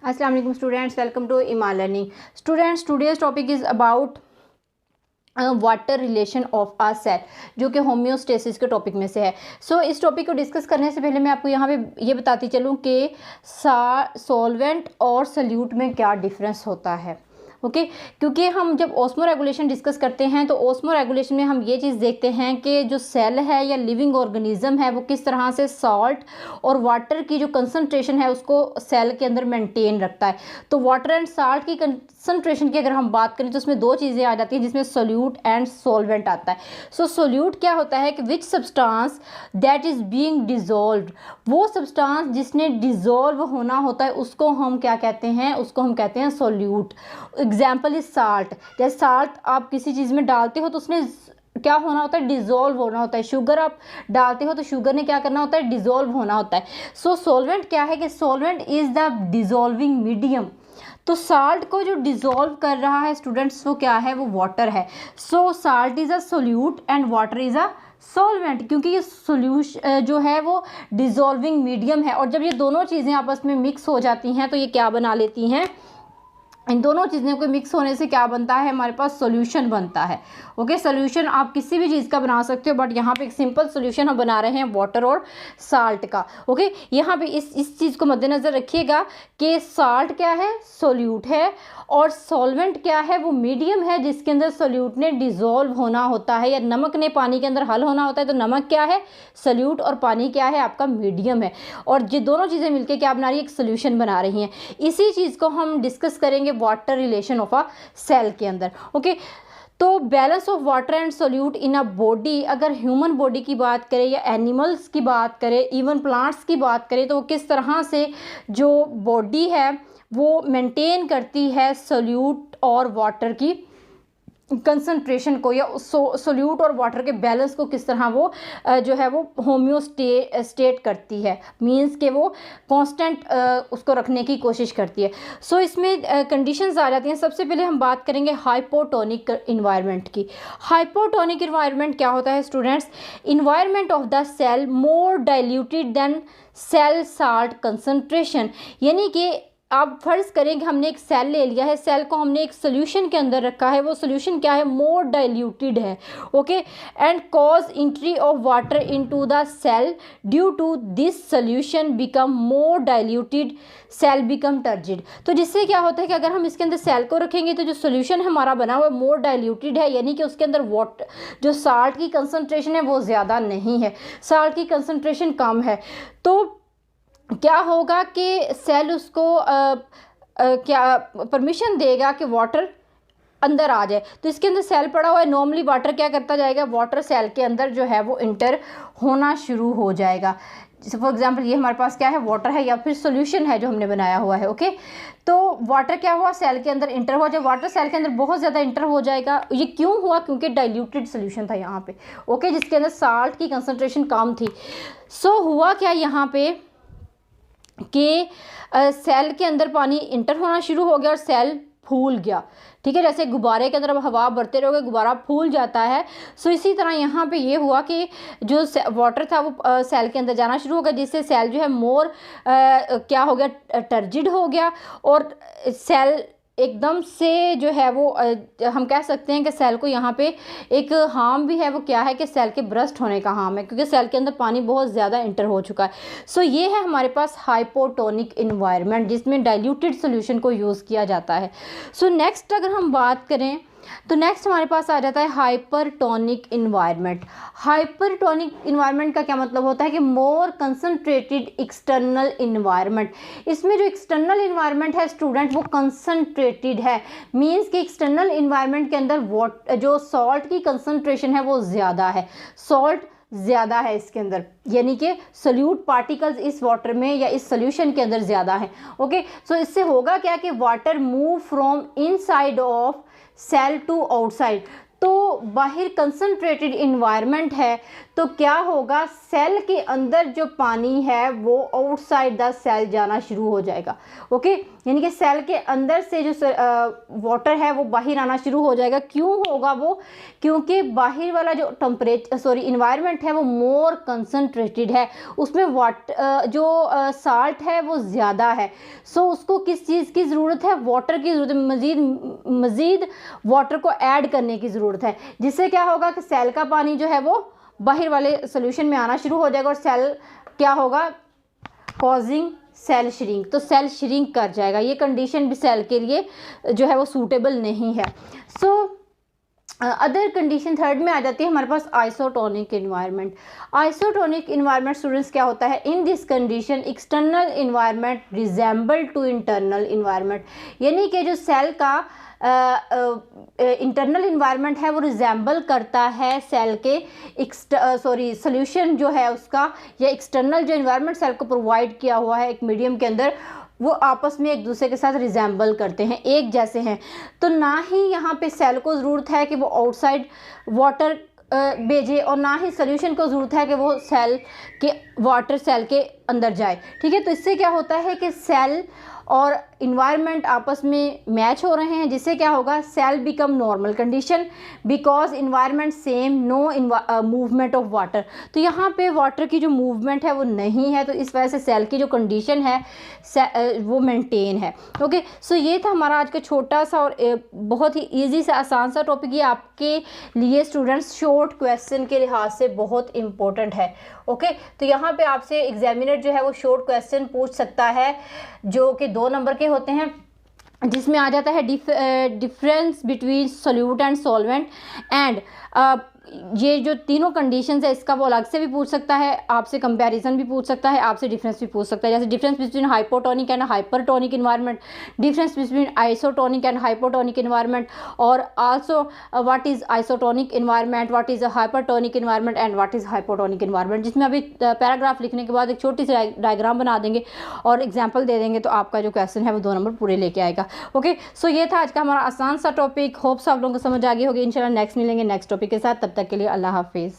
अस्सलाम वालेकुम students, welcome to Ima learning. Students, today's topic is about water relation of a cell, जो कि homeostasis के topic में से है। सो इस टॉपिक को डिस्कस करने से पहले मैं आपको यहाँ पे ये बताती चलूँ कि सॉल्वेंट और सल्यूट में क्या डिफरेंस होता है। ओके क्योंकि हम जब ऑस्मो रेगुलेशन डिस्कस करते हैं तो ऑस्मो रेगुलेशन में हम ये चीज़ देखते हैं कि जो सेल है या लिविंग ऑर्गेनिज्म है वो किस तरह से सॉल्ट और वाटर की जो कंसंट्रेशन है उसको सेल के अंदर मेंटेन रखता है। तो वाटर एंड साल्ट की कंसंट्रेशन की अगर हम बात करें तो उसमें दो चीज़ें आ जाती हैं, जिसमें सोल्यूट एंड सॉल्वेंट आता है। सो सोल्यूट क्या होता है कि which substance that is being dissolved, वो सब्सटेंस जिसने डिजोल्व होना होता है उसको हम क्या कहते हैं, उसको हम कहते हैं सोल्यूट। Example is salt. जैसे साल्ट आप किसी चीज़ में डालते हो तो उसने क्या होना होता है, डिजोल्व होना होता है। शुगर आप डालते हो तो शुगर ने क्या करना होता है, डिजोल्व होना होता है। सो सॉल्वेंट क्या है कि solvent is the dissolving medium. तो साल्ट को जो डिजोल्व कर रहा है स्टूडेंट्स वो क्या है, वो वाटर है। So salt is a solute and water is a solvent, क्योंकि ये सोल्यूशन जो है वो डिजोल्विंग मीडियम है। और जब ये दोनों चीज़ें आपस में मिक्स हो जाती हैं तो ये क्या बना लेती हैं, इन दोनों चीज़ों के मिक्स होने से क्या बनता है, हमारे पास सॉल्यूशन बनता है। ओके, सॉल्यूशन आप किसी भी चीज़ का बना सकते हो, बट यहाँ पे एक सिंपल सॉल्यूशन हम बना रहे हैं वाटर और साल्ट का। ओके, यहाँ पे इस चीज़ को मद्देनज़र रखिएगा कि साल्ट क्या है, सोल्यूट है, और सॉल्वेंट क्या है, वो मीडियम है जिसके अंदर सोल्यूट ने डिजोल्व होना होता है, या नमक ने पानी के अंदर हल होना होता है। तो नमक क्या है, सोल्यूट, और पानी क्या है, आपका मीडियम है। और ये दोनों चीज़ें मिलकर क्या बना रही है, एक सोल्यूशन बना रही हैं। इसी चीज़ को हम डिस्कस करेंगे water relation of a cell के अंदर। ओके, तो balance of water and solute in a body, अगर ह्यूमन बॉडी की बात करें या एनिमल्स की बात करें, इवन प्लांट्स की बात करें, तो किस तरह से जो बॉडी है वो मेंटेन करती है सोल्यूट और वाटर की कंसंट्रेशन को, या सोल्यूट और वाटर के बैलेंस को किस तरह वो जो है वो होम्योस्टेट करती है, मींस के वो कांस्टेंट उसको रखने की कोशिश करती है। सो इसमें कंडीशंस आ जाती हैं। सबसे पहले हम बात करेंगे हाइपोटोनिक इन्वायरमेंट की। हाइपोटोनिक इन्वायरमेंट क्या होता है students, environment of the cell more diluted than cell salt concentration. यानी कि आप फर्ज करें कि हमने एक सेल ले लिया है, सेल को हमने एक सोल्यूशन के अंदर रखा है, वो सोल्यूशन क्या है, मोर डाइल्यूटेड है। Okay, and cause entry of water into the cell, due to this solution become more diluted, cell become turgid. तो जिससे क्या होता है कि अगर हम इसके अंदर सेल को रखेंगे तो जो सोल्यूशन हमारा बना हुआ है मोर डाइल्यूटेड है, यानी कि उसके अंदर वाटर जो साल्ट की कंसंट्रेशन है वो ज़्यादा नहीं है, साल्ट की कंसंट्रेशन कम है। तो क्या होगा कि सेल उसको क्या परमिशन देगा कि वाटर अंदर आ जाए। तो इसके अंदर सेल पड़ा हुआ है, नॉर्मली वाटर क्या करता जाएगा, वाटर सेल के अंदर जो है वो इंटर होना शुरू हो जाएगा। जैसे फॉर एग्जांपल ये हमारे पास क्या है, वाटर है या फिर सोल्यूशन है जो हमने बनाया हुआ है। ओके, तो वाटर क्या हुआ, सेल के अंदर इंटर हुआ। जब वाटर सेल के अंदर बहुत ज़्यादा इंटर हो जाएगा, ये क्यों हुआ, क्योंकि डाइल्यूटेड सोल्यूशन था यहाँ पे। ओके, जिसके अंदर साल्ट की कंसनट्रेशन कम थी। सो हुआ क्या यहाँ पे कि सेल के अंदर पानी इंटर होना शुरू हो गया और सेल फूल गया। ठीक है, जैसे गुब्बारे के अंदर अब हवा भरते रहोगे गुब्बारा फूल जाता है। सो इसी तरह यहाँ पे ये हुआ कि जो वाटर था वो सेल के अंदर जाना शुरू हो गया, जिससे सेल जो है मोर क्या हो गया, टर्जिड हो गया। और सेल एकदम से जो है वो हम कह सकते हैं कि सेल को यहाँ पे एक हार्म भी है, वो क्या है कि सेल के ब्रस्ट होने का हार्म है, क्योंकि सेल के अंदर पानी बहुत ज़्यादा इंटर हो चुका है। सो ये है हमारे पास हाइपोटोनिक इन्वायरमेंट, जिसमें डाइल्यूटेड सोल्यूशन को यूज़ किया जाता है। सो नेक्स्ट अगर हम बात करें तो नेक्स्ट हमारे पास आ जाता है हाइपरटोनिक इन्वायरमेंट। हाइपरटोनिक इन्वायरमेंट का क्या मतलब होता है कि मोर कंसंट्रेटेड एक्सटर्नल इन्वायरमेंट। इसमें जो एक्सटर्नल इन्वायरमेंट है स्टूडेंट वो कंसंट्रेटेड है, मींस कि एक्सटर्नल इन्वायरमेंट के अंदर जो सॉल्ट की कंसंट्रेशन है वो ज़्यादा है, सॉल्ट ज़्यादा है इसके अंदर, यानी कि सोल्यूट पार्टिकल्स इस वाटर में या इस सोल्यूशन के अंदर ज़्यादा है। ओके, सो इससे होगा क्या कि water move from inside of cell to outside. तो बाहर कंसनट्रेटेड इन्वायरमेंट है, तो क्या होगा, सेल के अंदर जो पानी है वो आउटसाइड द सेल जाना शुरू हो जाएगा। ओके, यानी कि सेल के अंदर से जो वाटर है वो बाहर आना शुरू हो जाएगा। क्यों होगा वो? क्योंकि बाहर वाला जो इन्वायरमेंट है वो मोर कंसनट्रेटेड है, उसमें जो साल्ट है वो ज़्यादा है। सो उसको किस चीज़ की ज़रूरत है? वाटर की ज़रूरत है, मज़ीद वाटर को ऐड करने की ज़रूरत है, जिससे क्या होगा कि सेल का पानी जो है वो बाहर वाले सोल्यूशन में आना शुरू हो जाएगा और सेल क्या होगा, कॉजिंग सेल श्रिंक, तो सेल श्रिंक कर जाएगा। ये कंडीशन भी सेल के लिए जो है वो सूटेबल नहीं है। सो अदर कंडीशन थर्ड में आ जाती है हमारे पास isotonic environment. Isotonic environment students क्या होता है? In this condition external environment resemble to internal environment, यानी कि जो सेल का इंटरनल इन्वायरमेंट है वो रिजेंबल करता है सेल के सोल्यूशन जो है उसका, या एक्सटर्नल जो इन्वायरमेंट सेल को प्रोवाइड किया हुआ है एक मीडियम के अंदर, वो आपस में एक दूसरे के साथ रिजेंबल करते हैं, एक जैसे हैं। तो ना ही यहाँ पे सेल को ज़रूरत है कि वो आउटसाइड वाटर भेजे, और ना ही सोल्यूशन को ज़रूरत है कि वो सेल के वाटर सेल के अंदर जाए। ठीक है, तो इससे क्या होता है कि सेल और इन्वायरमेंट आपस में मैच हो रहे हैं, जिससे क्या होगा, cell become normal condition because environment same, no movement of water. तो यहाँ पे वाटर की जो मूवमेंट है वो नहीं है, तो इस वजह से सेल की जो कंडीशन है वो मेंटेन है। ओके, सो ये था हमारा आज का छोटा सा और बहुत ही ईजी सा आसान सा टॉपिक। ये आपके लिए स्टूडेंट्स शॉर्ट क्वेश्चन के लिहाज से बहुत इंपॉर्टेंट है। ओके, तो यहाँ पे आपसे एग्जामिनर जो है वो शॉर्ट क्वेश्चन पूछ सकता है जो कि 2 नंबर के होते हैं, जिसमें आ जाता है difference between solute and solvent and ये जो तीनों कंडीशंस है इसका वो अलग से भी पूछ सकता है, आपसे कंपैरिजन भी पूछ सकता है, आपसे डिफरेंस भी पूछ सकता है। जैसे difference between hypotonic and hypertonic environment, difference between isotonic and hypotonic environment, और also what is isotonic environment, what is hypertonic environment and what is hypotonic environment, जिसमें अभी पैराग्राफ लिखने के बाद एक छोटी सी डायग्राम बना देंगे और एग्जाम्पल दे देंगे, तो आपका जो क्वेश्चन है वो 2 नंबर पूरे लेके आएगा। ओके, सो ये था आज का हमारा आसान सा टॉपिक। होप्स आप लोगों को समझ आ गई होगी। इंशाल्लाह नेक्स्ट मिलेंगे नेक्स्ट टॉपिक के साथ, तब तक के लिए अल्लाह हाफिज़।